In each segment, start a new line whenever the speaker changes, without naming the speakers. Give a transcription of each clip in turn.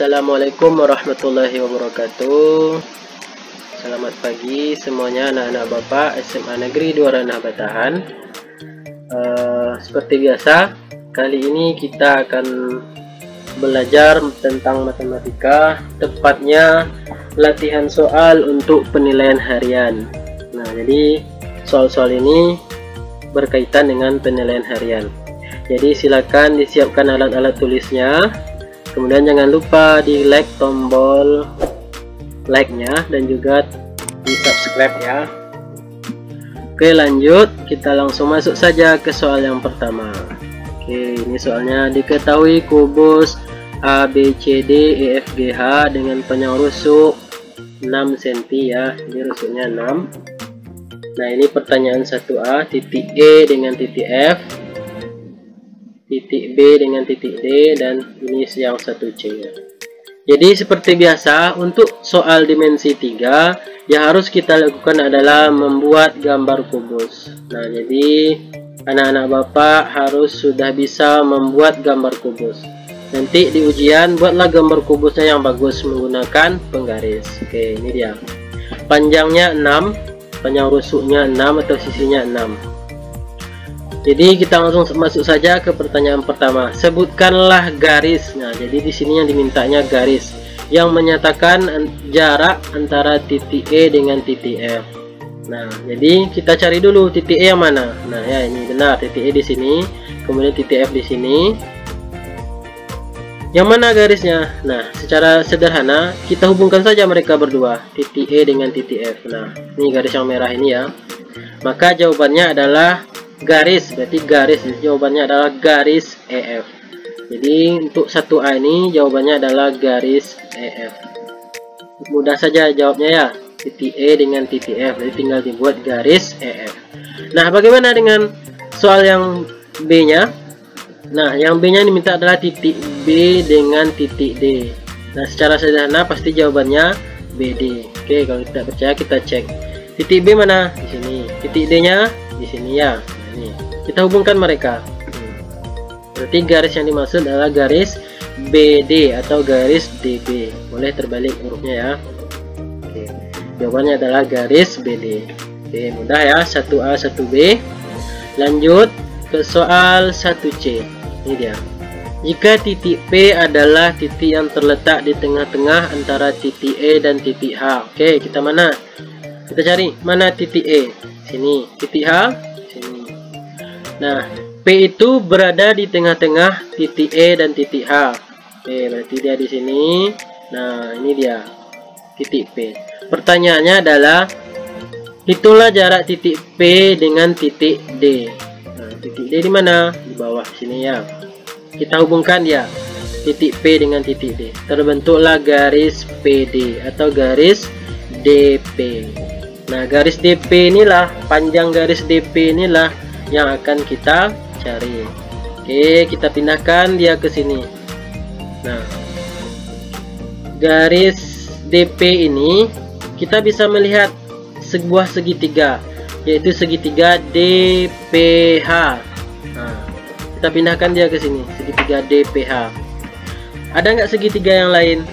Assalamualaikum warahmatullahi wabarakatuh. Selamat pagi semuanya anak-anak Bapak SMA Negeri 2 Ranah Batahan. Seperti biasa, kali ini kita akan belajar tentang matematika, tepatnya latihan soal untuk penilaian harian. Nah, jadi soal-soal ini berkaitan dengan penilaian harian. Jadi silakan disiapkan alat-alat tulisnya. Kemudian jangan lupa di like tombol like-nya dan juga di subscribe ya. Oke, lanjut, kita langsung masuk saja ke soal yang pertama. Oke, ini soalnya diketahui kubus A, B, C, D, E, F, G, H dengan panjang rusuk 6 cm ya. Ini rusuknya 6. Nah, ini pertanyaan 1A, titik E dengan titik F, titik B dengan titik D, dan ini yang 1C ya. Jadi seperti biasa, untuk soal dimensi 3 yang harus kita lakukan adalah membuat gambar kubus. Nah, jadi anak-anak Bapak harus sudah bisa membuat gambar kubus. Nanti di ujian buatlah gambar kubusnya yang bagus menggunakan penggaris. Oke, ini dia. Panjangnya 6, panjang rusuknya 6 atau sisinya 6. Jadi kita langsung masuk saja ke pertanyaan pertama. Sebutkanlah garis. Nah, jadi di sini yang dimintanya garis yang menyatakan jarak antara titik E dengan titik F. Nah, jadi kita cari dulu titik E yang mana. Nah, ya ini benar, titik E di sini, kemudian titik F di sini. Yang mana garisnya? Nah, secara sederhana kita hubungkan saja mereka berdua, titik E dengan titik F. Nah, ini garis yang merah ini ya. Maka jawabannya adalah garis, berarti garis, jawabannya adalah garis EF. Jadi untuk 1A ini jawabannya adalah garis EF. Mudah saja jawabnya ya, titik E dengan titik F, jadi tinggal dibuat garis EF. Nah, bagaimana dengan soal yang B nya? Nah, yang B nya diminta adalah titik B dengan titik D. Nah, secara sederhana pasti jawabannya BD. Oke, kalau tidak percaya kita cek. Titik B mana? Di sini. Titik D nya di sini ya. Ini kita hubungkan mereka. Berarti garis yang dimaksud adalah garis BD atau garis DB. Boleh terbalik hurufnya ya. Oke. Jawabannya adalah garis BD. Oke, mudah ya, 1A 1B. Lanjut ke soal 1C. Ini dia. Jika titik P adalah titik yang terletak di tengah-tengah antara titik E dan titik H. Oke, kita mana? Kita cari mana titik E. Sini. Titik H. Nah, P itu berada di tengah-tengah titik E dan titik H. Oke, berarti dia di sini. Nah, ini dia titik P. Pertanyaannya adalah hitunglah jarak titik P dengan titik D. Nah, titik D di mana? Di bawah sini ya. Kita hubungkan ya, titik P dengan titik D. Terbentuklah garis PD atau garis DP. Nah, garis DP inilah, panjang garis DP inilah yang akan kita cari. Oke, kita pindahkan dia ke sini. Nah, garis DP ini kita bisa melihat sebuah segitiga, yaitu segitiga DPH. Nah, kita pindahkan dia ke sini, segitiga DPH. Ada nggak segitiga yang lain?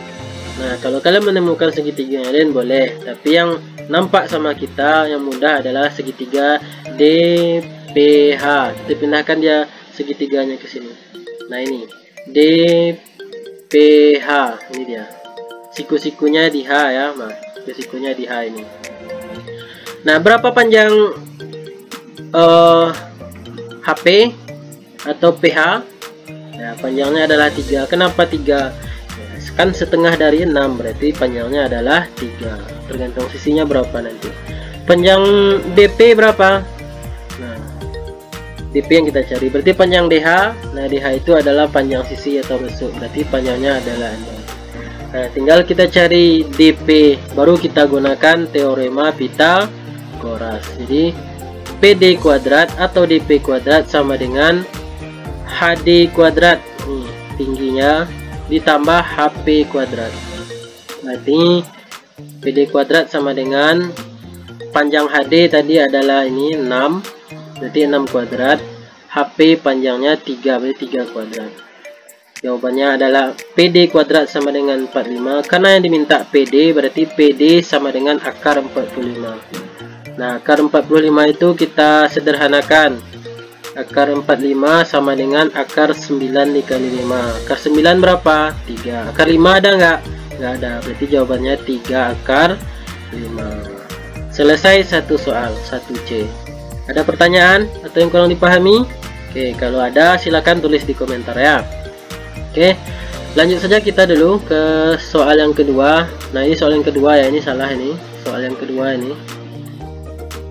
Nah, kalau kalian menemukan segitiga yang lain boleh, tapi yang nampak sama kita yang mudah adalah segitiga DPH. Kita pindahkan dia segitiganya ke sini. Nah, ini DPH, ini dia. Siku-sikunya di H ya, Mas. Siku-sikunya di H ini. Nah, berapa panjang HP atau PH? Nah, panjangnya adalah 3. Kenapa 3? Kan setengah dari 6, berarti panjangnya adalah 3. Tergantung sisinya berapa nanti. Panjang DP berapa? Nah, DP yang kita cari berarti panjang DH. Nah, DH itu adalah panjang sisi atau rusuk, berarti panjangnya adalah 6. Nah, tinggal kita cari DP, baru kita gunakan teorema Pythagoras. Jadi PD kuadrat atau DP kuadrat sama dengan HD kuadrat. Nih, tingginya ditambah HP kuadrat. Berarti PD kuadrat sama dengan panjang HD tadi adalah ini 6, berarti 6 kuadrat. HP panjangnya 3, berarti 3 kuadrat. Jawabannya adalah PD kuadrat sama dengan 45. Karena yang diminta PD, berarti PD sama dengan akar 45. Nah, akar 45 itu kita sederhanakan. Akar 45 sama dengan akar 9 dikali 5. Akar 9 berapa? 3. Akar 5 ada nggak? Nggak ada. Berarti jawabannya 3 akar 5. Selesai satu soal, 1C. Ada pertanyaan atau yang kurang dipahami? Oke, kalau ada silakan tulis di komentar ya. Oke, lanjut saja kita dulu ke soal yang kedua. Nah, ini soal yang kedua ya, ini salah ini. Soal yang kedua ini.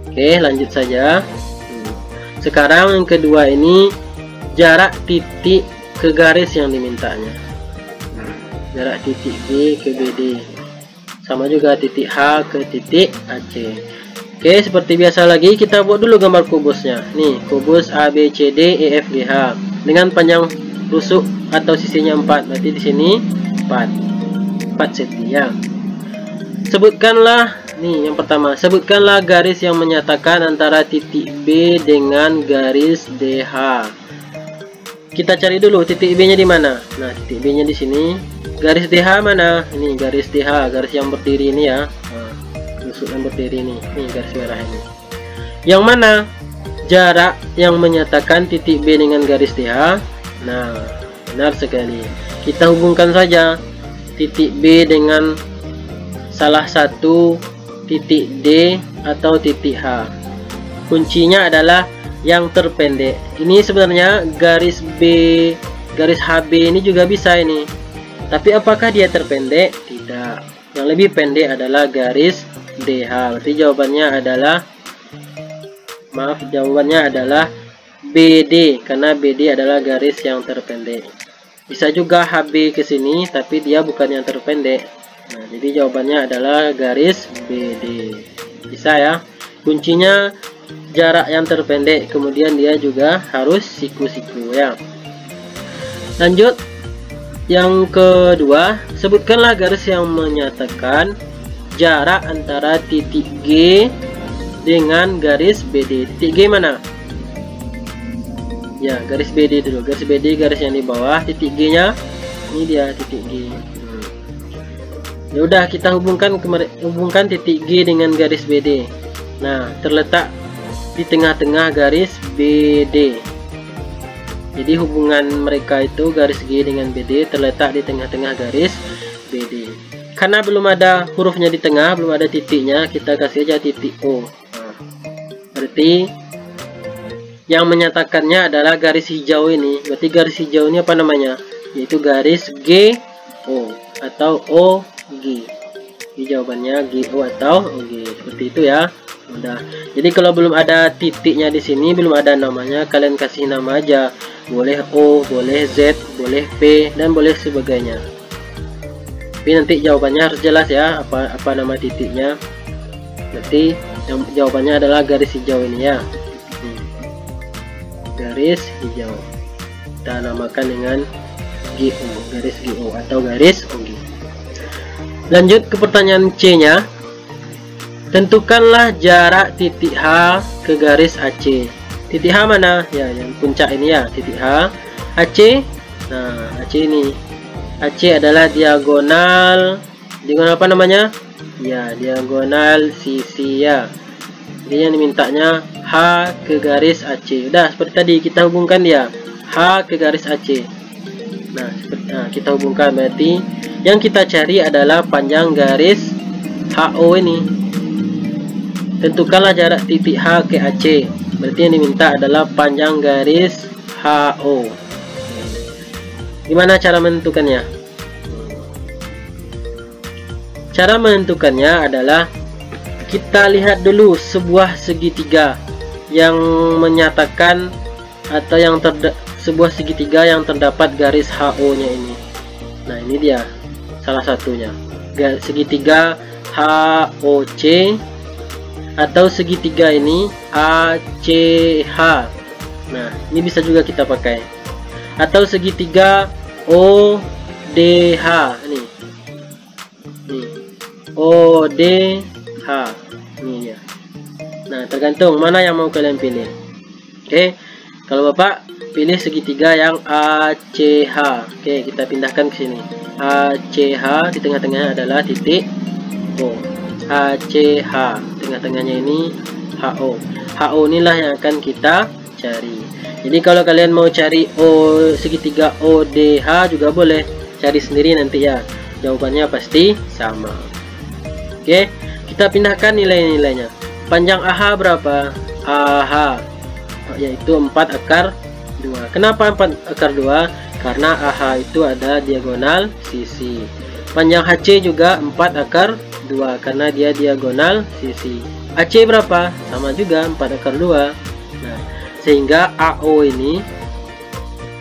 Oke, lanjut saja. Sekarang yang kedua ini jarak titik ke garis yang dimintanya. Jarak titik B ke BD. Sama juga titik H ke titik AC. Oke, seperti biasa lagi kita buat dulu gambar kubusnya. Nih, kubus ABCD EFGH dengan panjang rusuk atau sisinya 4. Berarti di sini 4 cm ya. Sebutkanlah nih yang pertama, sebutkanlah garis yang menyatakan antara titik B dengan garis DH. Kita cari dulu titik B-nya di mana. Nah, titik B-nya di sini. Garis DH mana? Ini garis DH, garis yang berdiri ini ya. Rusuk yang berdiri ini. Ini garis merah ini. Yang mana jarak yang menyatakan titik B dengan garis DH? Nah, benar sekali. Kita hubungkan saja titik B dengan salah satu titik D atau titik H. Kuncinya adalah yang terpendek. Ini sebenarnya garis B, garis HB ini juga bisa ini. Tapi apakah dia terpendek? Tidak. Yang lebih pendek adalah garis DH. Berarti jawabannya adalah, jawabannya adalah BD, karena BD adalah garis yang terpendek. Bisa juga HB ke sini, tapi dia bukan yang terpendek. Nah, jadi jawabannya adalah garis BD. Bisa ya. Kuncinya jarak yang terpendek, kemudian dia juga harus siku-siku ya. Lanjut, yang kedua, sebutkanlah garis yang menyatakan jarak antara titik G dengan garis BD. Titik G mana? Ya, garis BD dulu. Garis BD garis yang di bawah, titik G nya ini dia titik G. Ya udah, kita hubungkan titik G dengan garis BD. Nah, terletak di tengah-tengah garis BD. Jadi hubungan mereka itu garis G dengan BD terletak di tengah-tengah garis BD. Karena belum ada hurufnya di tengah, belum ada titiknya, kita kasih aja titik O. Nah, berarti yang menyatakannya adalah garis hijau ini. Berarti garis hijau ini apa namanya? Yaitu garis GO atau OG. Ini jawabannya GO atau OG. Seperti itu ya. Udah. Jadi kalau belum ada titiknya di sini, belum ada namanya, kalian kasih nama aja. Boleh O, boleh Z, boleh P, dan boleh sebagainya. Tapi nanti jawabannya harus jelas ya, apa nama titiknya. Berarti yang jawabannya adalah garis hijau ini ya. Garis hijau kita namakan dengan GO, garis GO atau garis OG. Lanjut ke pertanyaan C nya. Tentukanlah jarak titik H ke garis AC. Titik H mana? Ya, yang puncak ini ya, titik H. AC. Nah, AC ini. AC adalah diagonal apa namanya? Ya, diagonal sisi ya. Jadi yang dimintanya H ke garis AC. Udah, seperti tadi kita hubungkan dia. H ke garis AC. Nah, kita hubungkan, berarti yang kita cari adalah panjang garis HO ini. Tentukanlah jarak titik H ke AC. Berarti yang diminta adalah panjang garis HO. Gimana cara menentukannya? Cara menentukannya adalah kita lihat dulu sebuah segitiga yang menyatakan atau yang sebuah segitiga yang terdapat garis HO-nya ini. Nah, ini dia salah satunya. Segitiga HOC atau segitiga ini ACH. Nah, ini bisa juga kita pakai. Atau segitiga ODH nih. Nih. ODH. Ini ya. Nah, tergantung mana yang mau kalian pilih. Oke. Kalau Bapak pilih segitiga yang ACH. Oke, kita pindahkan ke sini. ACH, di tengah-tengahnya adalah titik O. ACH, tengah-tengahnya ini HO. HO inilah yang akan kita cari. Jadi kalau kalian mau cari O segitiga ODH juga boleh, cari sendiri nanti ya. Jawabannya pasti sama. Oke, kita pindahkan nilai-nilainya. Panjang AH berapa? AH yaitu 4 akar 2. Kenapa 4 akar 2? Karena AH itu ada diagonal sisi. Panjang HC juga 4 akar 2 karena dia diagonal sisi. AC berapa? Sama juga 4 akar 2. Nah, sehingga AO ini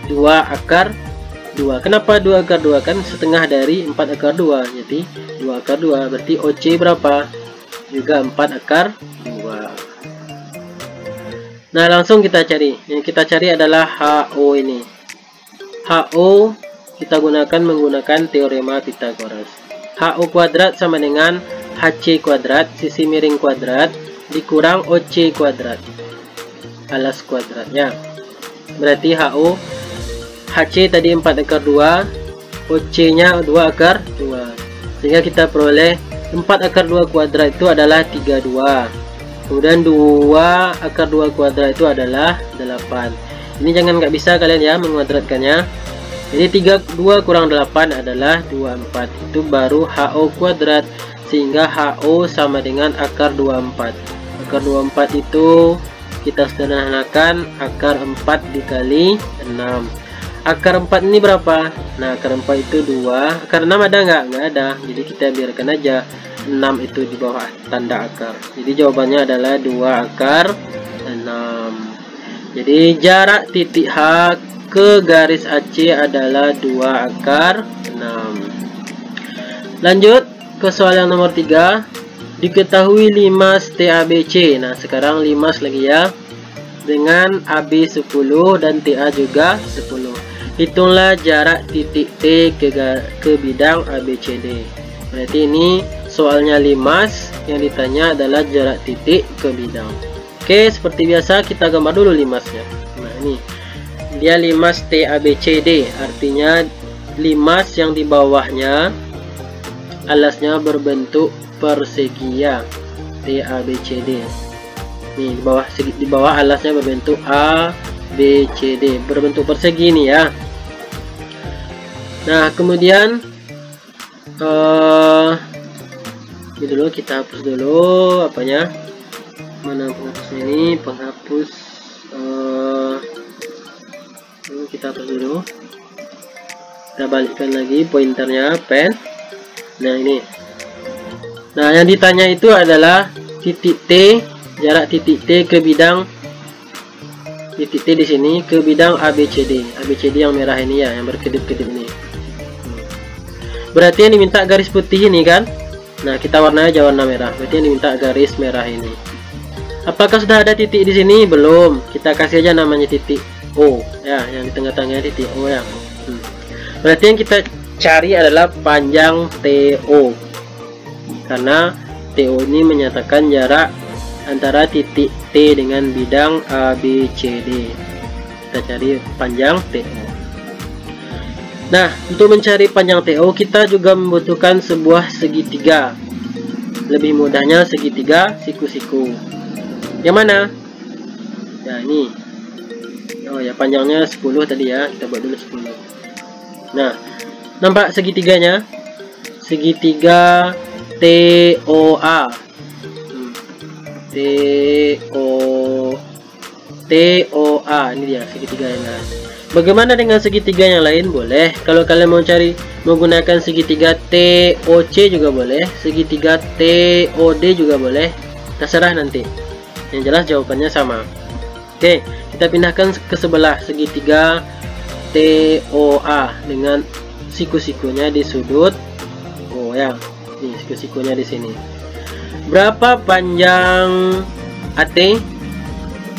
2 akar 2. Kenapa 2 akar 2? Kan setengah dari 4 akar 2. Jadi 2 akar 2 berarti OC berapa? Juga 4 akar 2. Nah, langsung kita cari. Yang kita cari adalah HO ini. HO kita menggunakan teorema Pythagoras. HO kuadrat sama dengan HC kuadrat, sisi miring kuadrat, dikurang OC kuadrat, alas kuadratnya. Berarti HO, HC tadi 4 akar 2, OC nya 2 akar 2. Sehingga kita peroleh 4 akar 2 kuadrat itu adalah 32. Kemudian 2 akar 2 kuadrat itu adalah 8. Ini jangan nggak bisa kalian ya menguadratkannya. Jadi 32 kurang 8 adalah 24. Itu baru HO kuadrat. Sehingga HO sama dengan akar 24. Akar 24 itu kita sederhanakan akar 4 dikali 6. Akar 4 ini berapa? Nah, akar 4 itu 2. Akar 6 ada nggak? Nggak ada. Jadi kita biarkan aja 6 itu di bawah tanda akar. Jadi jawabannya adalah 2 akar 6. Jadi jarak titik H ke garis AC adalah 2 akar 6. Lanjut ke soal yang nomor 3. Diketahui limas TABC. Nah, sekarang limas lagi ya. Dengan AB 10 dan TA juga 10. Hitunglah jarak titik T ke bidang ABCD. Berarti ini soalnya limas, yang ditanya adalah jarak titik ke bidang. Oke, seperti biasa kita gambar dulu limasnya. Nah, ini dia limas TABCD, artinya limas yang di bawahnya alasnya berbentuk persegi ya, TABCD. Nih, di bawah alasnya berbentuk ABCD, berbentuk persegi ini ya. Nah, kemudian ini dulu kita hapus dulu apanya, mana penghapusnya ini, penghapus kita hapus dulu, kita balikkan lagi pointernya, pen. Nah, ini, nah yang ditanya itu adalah titik T, jarak titik T ke bidang titik T di sini ke bidang ABCD. ABCD yang merah ini ya, yang berkedip-kedip ini. Berarti yang diminta garis putih ini kan. Nah, kita warnanya aja warna merah. Berarti yang diminta garis merah ini. Apakah sudah ada titik di sini? Belum. Kita kasih aja namanya titik O ya, yang di tengah-tengahnya titik O ya. Berarti yang kita cari adalah panjang TO. Karena TO ini menyatakan jarak antara titik T dengan bidang ABCD. Kita cari panjang TO. Nah, untuk mencari panjang TO kita juga membutuhkan sebuah segitiga. Lebih mudahnya segitiga siku-siku. Yang mana? Ya, ini. Oh ya, panjangnya 10 tadi ya. Kita buat dulu 10. Nah, nampak segitiganya? Segitiga TOA. TOA, ini dia segitiga yang lain. Bagaimana dengan segitiga yang lain? Boleh. Kalau kalian mau cari menggunakan segitiga TOC juga boleh, segitiga TOD juga boleh. Terserah nanti. Yang jelas jawabannya sama. Oke, kita pindahkan ke sebelah segitiga TOA dengan siku-sikunya di sudut O ya. Nih, siku-sikunya di sini. Berapa panjang AT?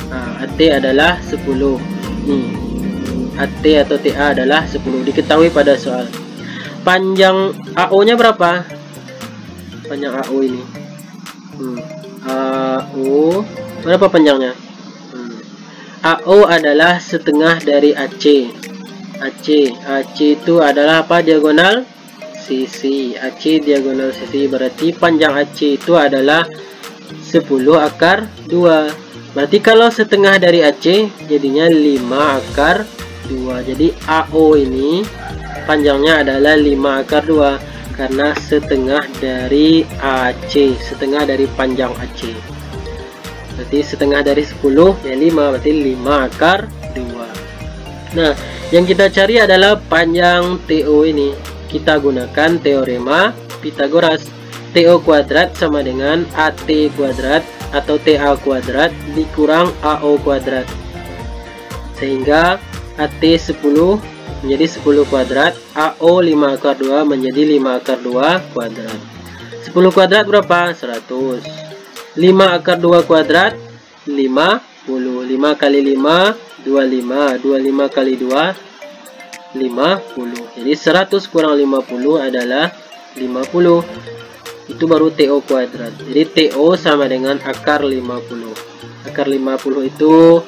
Nah, AT adalah 10. Nih, AT atau TA adalah 10. Diketahui pada soal. Panjang AO nya berapa? Panjang AO ini. AO berapa panjangnya? AO adalah setengah dari AC. AC itu adalah apa? Diagonal sisi. AC diagonal sisi, berarti panjang AC itu adalah 10 akar 2. Berarti kalau setengah dari AC jadinya 5 akar 2. Jadi AO ini panjangnya adalah 5 akar 2 karena setengah dari AC, setengah dari panjang AC. Berarti setengah dari 10 ya 5, berarti 5 akar 2. Nah, yang kita cari adalah panjang TO ini. Kita gunakan teorema Pythagoras. TO kuadrat sama dengan AT kuadrat atau TA kuadrat dikurang AO kuadrat. Sehingga AT 10 menjadi 10 kuadrat, AO 5 akar 2 menjadi 5 akar 2 kuadrat. 10 kuadrat berapa? 100. 5 akar 2 kuadrat 50. 5 kali 5 25. 25 kali 2 50. Jadi 100 kurang 50 adalah 50. Itu baru TO kuadrat. Jadi TO sama dengan akar 50. Akar 50 itu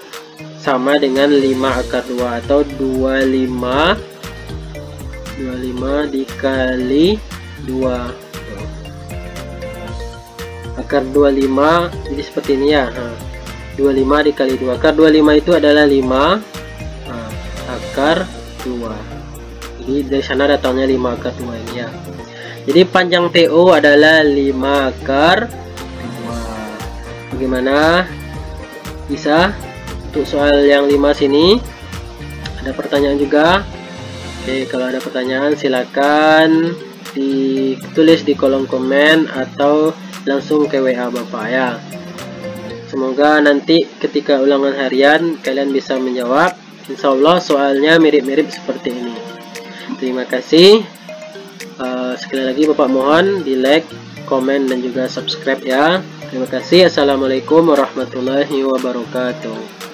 sama dengan 5 akar 2 atau 25 dikali 2. Akar 25 jadi seperti ini ya. 25 dikali 2. Akar 25 itu adalah 5 akar 2. Jadi dari sana datangnya 5 akar 2 ini ya. Jadi panjang TO adalah 5 akar 2. Bagaimana? Bisa? Untuk soal yang 5 sini ada pertanyaan juga. Oke, kalau ada pertanyaan silakan ditulis di kolom komen atau langsung ke WA Bapak ya. Semoga nanti ketika ulangan harian kalian bisa menjawab. Insya Allah soalnya mirip-mirip seperti ini. Terima kasih. Sekali lagi Bapak mohon di like, komen dan juga subscribe ya. Terima kasih. Assalamualaikum warahmatullahi wabarakatuh.